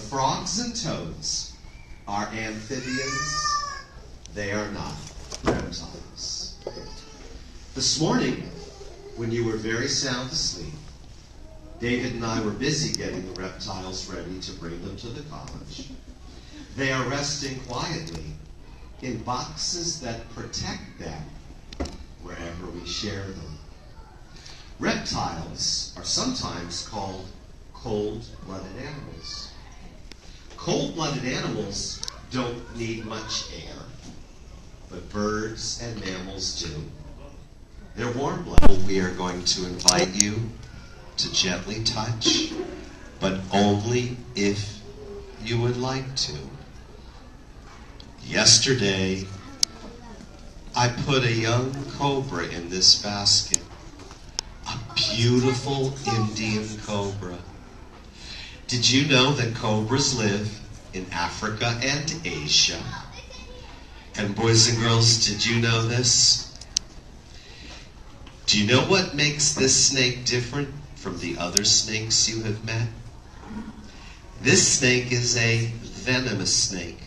Frogs and toads are amphibians. They are not reptiles. This morning, when you were very sound asleep, David and I were busy getting the reptiles ready to bring them to the college. They are resting quietly in boxes that protect them wherever we share them. Reptiles are sometimes called cold-blooded animals. Cold-blooded animals don't need much air, but birds and mammals do. They're warm-blooded. We are going to invite you to gently touch, but only if you would like to. Yesterday, I put a young cobra in this basket, a beautiful Indian cobra. Did you know that cobras live in Africa and Asia? And boys and girls, did you know this? Do you know what makes this snake different from the other snakes you have met? This snake is a venomous snake.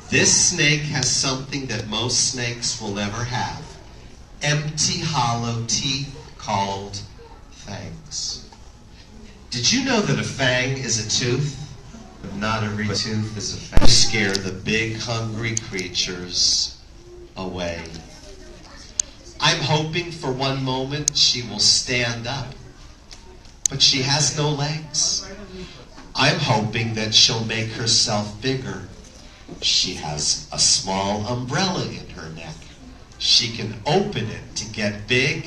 This snake has something that most snakes will never have. Empty, hollow teeth called fangs. Did you know that a fang is a tooth? But not every tooth is a fang. To scare the big, hungry creatures away. I'm hoping for one moment she will stand up, but she has no legs. I'm hoping that she'll make herself bigger. She has a small umbrella in her neck. She can open it to get big,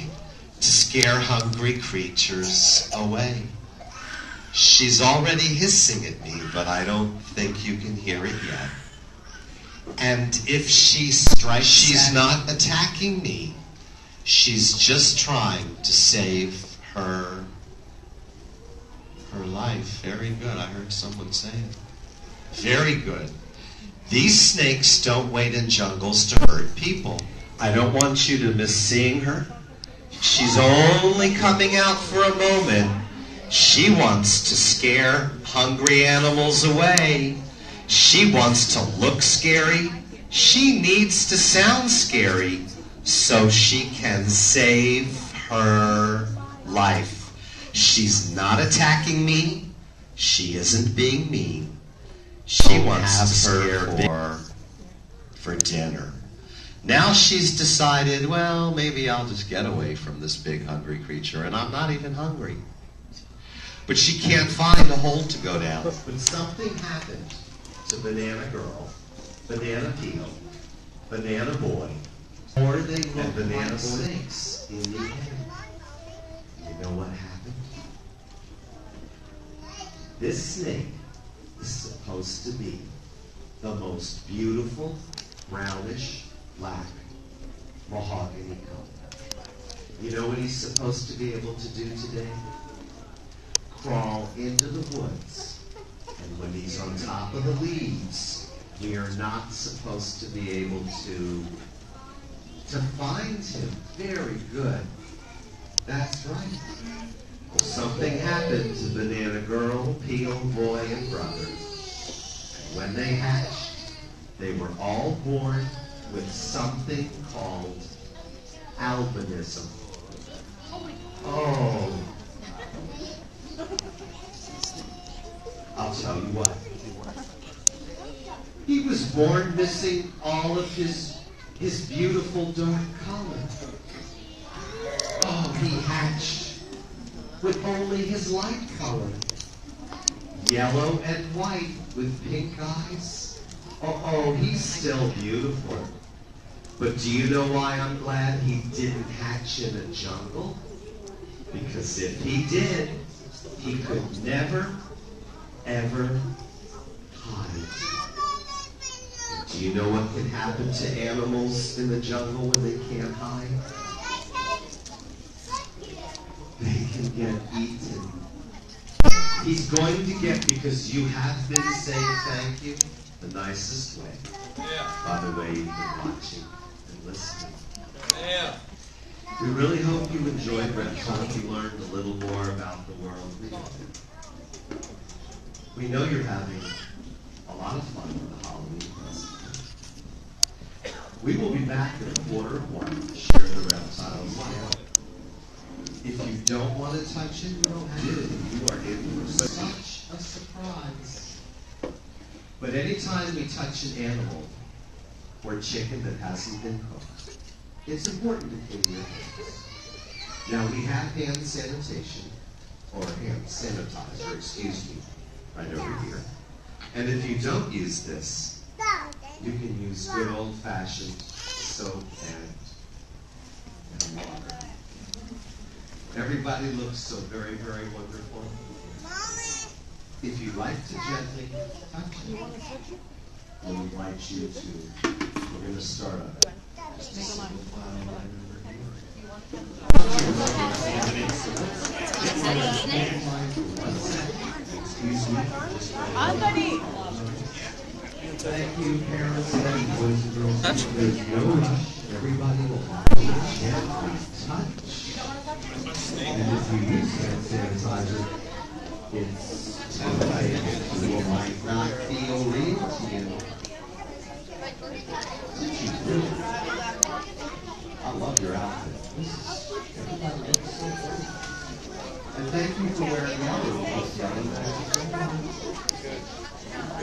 to scare hungry creatures away. She's already hissing at me, but I don't think you can hear it yet. And if she strikes, she's not attacking me. She's just trying to save her life. Very good. I heard someone say it. Very good. These snakes don't wait in jungles to hurt people. I don't want you to miss seeing her. She's only coming out for a moment. She wants to scare hungry animals away. She wants to look scary. She needs to sound scary so she can save her life. She's not attacking me. She isn't being mean. She wants to scare her for dinner. Now she's decided, well, maybe I'll just get away from this big hungry creature, and I'm not even hungry. But she can't find a hole to go down. But something happened to Banana Girl, Banana Peel, Banana Boy, or they look banana snakes in the end. You know what happened? This snake is supposed to be the most beautiful, brownish, black, mahogany color. You know what he's supposed to be able to do today? Crawl into the woods. And when he's on top of the leaves, we are not supposed to be able to find him. Very good. That's right. Well, something happened to Banana Girl, Peel, Boy, and Brother. And when they hatched, they were all born with something called albinism. Oh. I'll tell you what. He was born missing all of his beautiful dark color. Oh, he hatched with only his light color. Yellow and white with pink eyes. Oh, he's still beautiful. But do you know why I'm glad he didn't hatch in a jungle? Because if he did, he could never, ever hide. Do you know what can happen to animals in the jungle when they can't hide? They can get eaten. He's going to get, because you have been saying thank you the nicest way. By the way, you've been watching and listening. We really hope you enjoyed Reptile. You learned a little more about the world we live in. We know you're having a lot of fun with the Halloween festival. We will be back at 1:15 to share the reptiles. If you don't want to touch it, you don't have to. You are in for such a surprise. But anytime we touch an animal or chicken that hasn't been cooked, it's important to clean your hands. Now we have hand sanitation, or hand sanitizer, excuse me, right over here. And if you don't use this, you can use good old-fashioned soap and water. Everybody looks so very, very wonderful. If you'd like to gently touch it, I would like you to. We're going to start on it. Just a single file line over here. Excuse me. Thank you, parents and boys and girls. There's no rush. Everybody will have a gently touch. And if you use hand sanitizer, it's tempting. It might not feel real to you. I love your outfit. Everybody looks so good. And thank you for wearing yellow.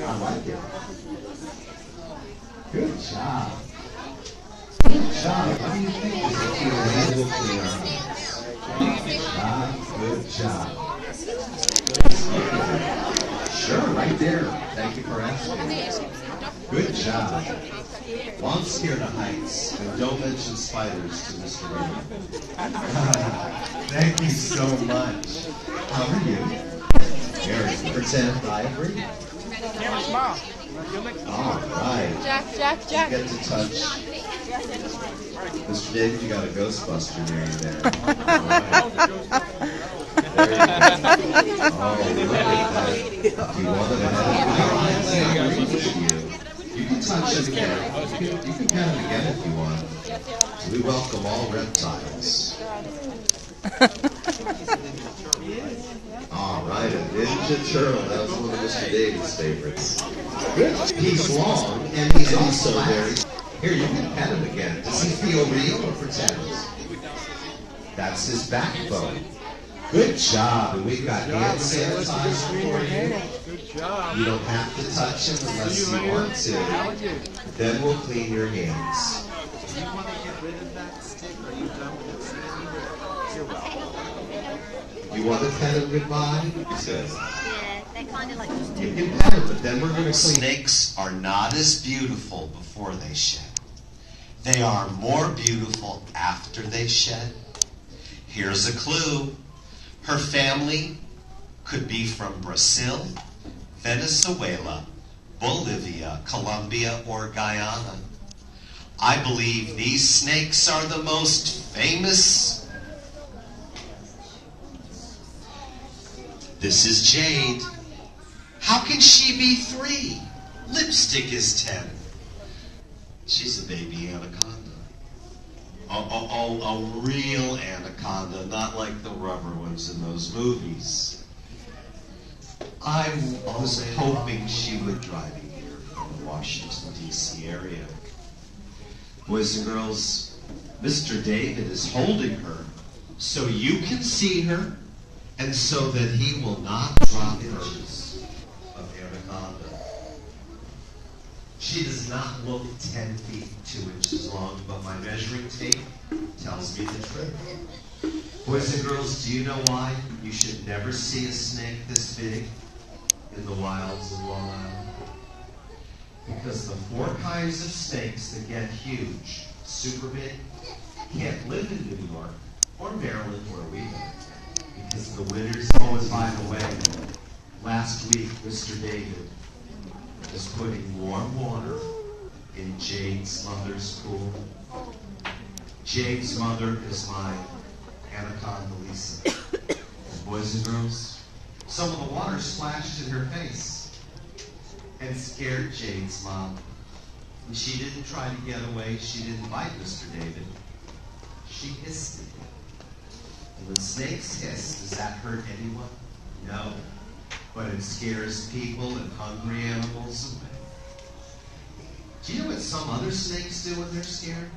I like it. Good job. Good job. What do you think? Good job. Sure, right there. Thank you for asking. Good job. Well, I'm scared of heights, and don't mention spiders to Mr. Raymond. Thank you so much. How are you? Very good. Pretend ivory. All right. Jack. You get to touch. Mr. David, you got a Ghostbuster near you there. There you go. Oh, look at that. Do you want it ahead of you? You can touch it again. You can pet him again if you want. We welcome all reptiles. All right, a Ninja Turtle. That was one of Mr. David's favorites. Good. He's long, and he's also very... Here, you can pet him again. Does he feel real or pretend? That's his backbone. Good job. And we've got hand sanitizer for you. Good job. You don't have to touch him unless you want to. Then we'll clean your hands. Do you want to get rid of that stick? Are you done with it, Sandy? You're welcome. You want to pet him goodbye? He says. Yeah, they kind of like just You can pet him, but then we're going to clean. Snakes are not as beautiful before they shed. They are more beautiful after they shed. Here's a clue. Her family could be from Brazil, Venezuela, Bolivia, Colombia, or Guyana. I believe these snakes are the most famous. This is Jade. How can she be 3? Lipstick is 10. She's a baby anaconda. A real anaconda, not like the rubber ones in those movies. I was hoping she would drive you here from the Washington, D.C. area. Boys and girls, Mr. David is holding her so you can see her and so that he will not drop inches of anaconda. She does not look 10 feet 2 inches long, but my measuring tape tells me the truth. Boys and girls, do you know why you should never see a snake this big in the wilds of Long Island? Because the 4 kinds of snakes that get huge, super big, can't live in New York or Maryland where we live. Because the winters, oh, and by the way, last week Mr. David is putting warm water in Jade's mother's pool. Jade's mother is my anaconda Lisa. And boys and girls, some of the water splashed in her face and scared Jade's mom. And she didn't try to get away. She didn't bite Mr. David. She hissed at him. And when snakes hiss, does that hurt anyone? No. but it scares people and hungry animals away. Do you know what some other snakes do when they're scared?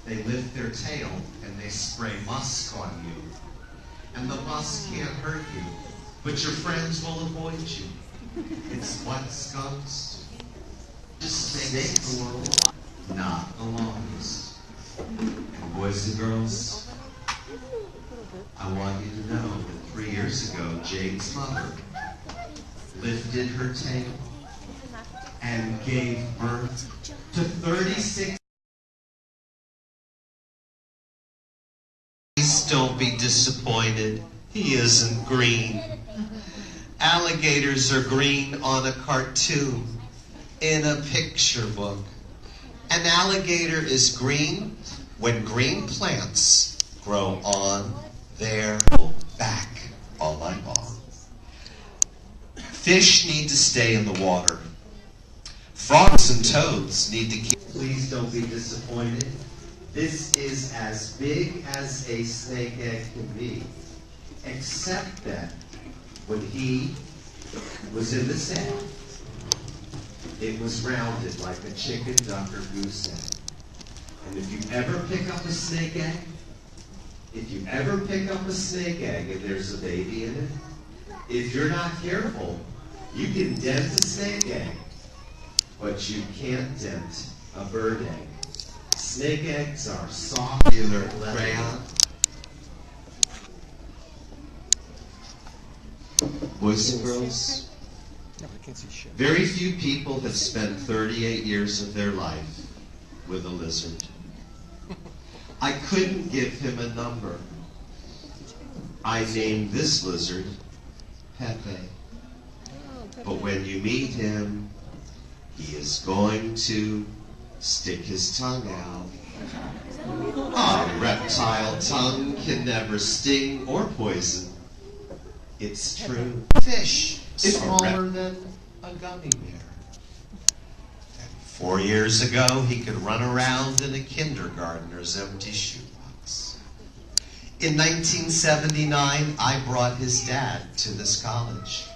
They lift their tail and they spray musk on you. And the musk can't hurt you, but your friends will avoid you. It's what skunks do. Just snakes in the world, not the longest. And boys and girls, I want you to know that 3 years ago, Jade's mother lifted her tail and gave birth to 36. Please don't be disappointed. He isn't green. Alligators are green on a cartoon, in a picture book. An alligator is green when green plants grow on their back all night long. Fish need to stay in the water. Frogs and toads need to keep. Please don't be disappointed. This is as big as a snake egg can be, except that when he was in the sand, it was rounded like a chicken, duck, or goose egg. And if you ever pick up a snake egg, and there's a baby in it, if you're not careful, you can dent a snake egg, but you can't dent a bird egg. Snake eggs are soft, crayon. Boys and girls, very few people have spent 38 years of their life with a lizard. I couldn't give him a number. I named this lizard Pepe. But when you meet him, he is going to stick his tongue out. A reptile tongue can never sting or poison. It's true. Fish is smaller than a gummy bear. 4 years ago, he could run around in a kindergartner's empty shoebox. In 1979, I brought his dad to this college.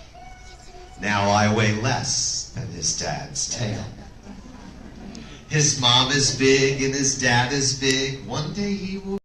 Now I weigh less than his dad's tail. His mom is big and his dad is big. One day he will